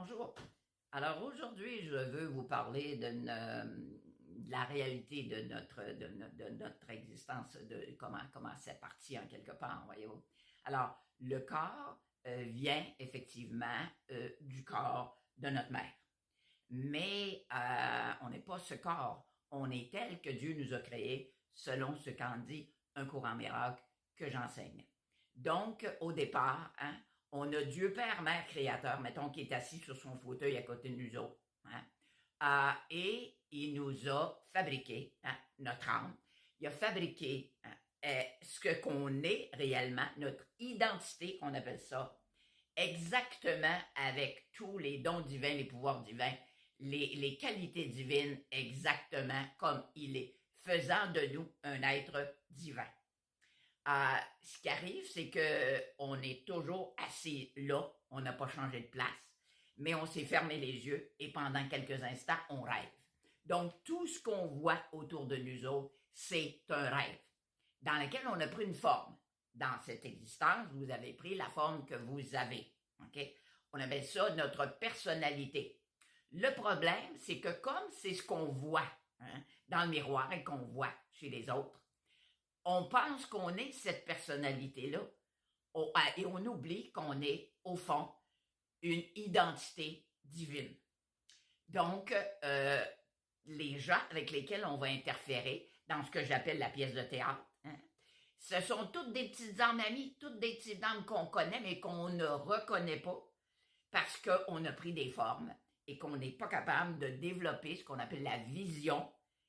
Bonjour. Alors aujourd'hui, je veux vous parler de la réalité de notre existence, de comment c'est parti en quelque part, voyez-vous. Alors, le corps vient effectivement du corps de notre mère. Mais on n'est pas ce corps, on est tel que Dieu nous a créé selon ce qu'en dit un courant miracle que j'enseigne. Donc, au départ, on a Dieu Père, Mère, Créateur, mettons, qui est assis sur son fauteuil à côté de nous autres. Et il nous a fabriqué, notre âme. Il a fabriqué ce qu'on est réellement, notre identité, qu'on appelle ça, exactement avec tous les dons divins, les pouvoirs divins, les qualités divines, exactement comme il est, faisant de nous un être divin. Ce qui arrive, c'est qu'on est toujours assis là, on n'a pas changé de place, mais on s'est fermé les yeux et pendant quelques instants, on rêve. Donc, tout ce qu'on voit autour de nous autres, c'est un rêve dans lequel on a pris une forme. Dans cette existence, vous avez pris la forme que vous avez. Okay? On appelle ça notre personnalité. Le problème, c'est que comme c'est ce qu'on voit dans le miroir et qu'on voit chez les autres, on pense qu'on est cette personnalité-là et on oublie qu'on est, au fond, une identité divine. Donc, les gens avec lesquels on va interférer dans ce que j'appelle la pièce de théâtre, ce sont toutes des petites âmes amies, toutes des petites âmes qu'on connaît, mais qu'on ne reconnaît pas parce qu'on a pris des formes et qu'on n'est pas capable de développer ce qu'on appelle la vision,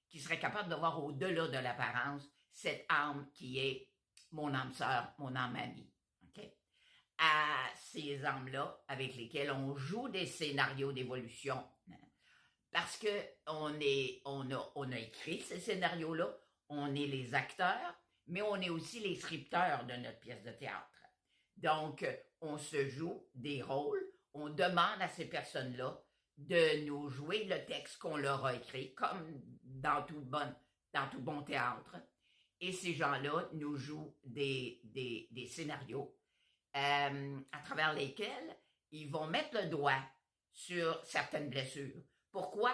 qui serait capable de voir au-delà de l'apparence cette âme qui est mon âme sœur, mon âme amie. Okay? À ces âmes-là avec lesquelles on joue des scénarios d'évolution, parce que on a écrit ces scénarios-là, on est les acteurs, mais on est aussi les scripteurs de notre pièce de théâtre. Donc, on se joue des rôles, on demande à ces personnes-là de nous jouer le texte qu'on leur a écrit, comme dans tout bon théâtre. Et ces gens-là nous jouent des scénarios à travers lesquels ils vont mettre le doigt sur certaines blessures. Pourquoi?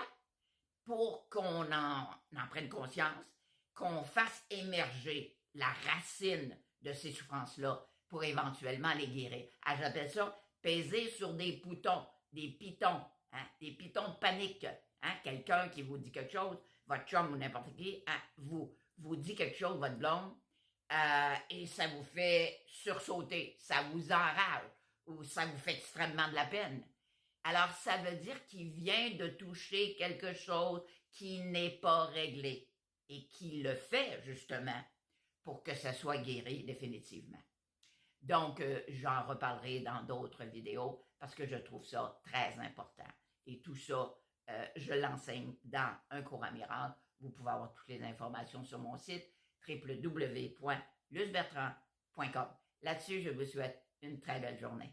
Pour qu'on en prenne conscience, qu'on fasse émerger la racine de ces souffrances-là pour éventuellement les guérir. J'appelle ça peser sur des pitons, des pitons de panique. Quelqu'un qui vous dit quelque chose, votre chum ou n'importe qui, vous dit quelque chose, votre blonde, et ça vous fait sursauter, ça vous enrage ou ça vous fait extrêmement de la peine. Alors, ça veut dire qu'il vient de toucher quelque chose qui n'est pas réglé et qui le fait justement pour que ça soit guéri définitivement. Donc, j'en reparlerai dans d'autres vidéos parce que je trouve ça très important. Et tout ça, je l'enseigne dans un courant miracle. Vous pouvez avoir toutes les informations sur mon site www.lucbertrand.com. Là-dessus, je vous souhaite une très belle journée.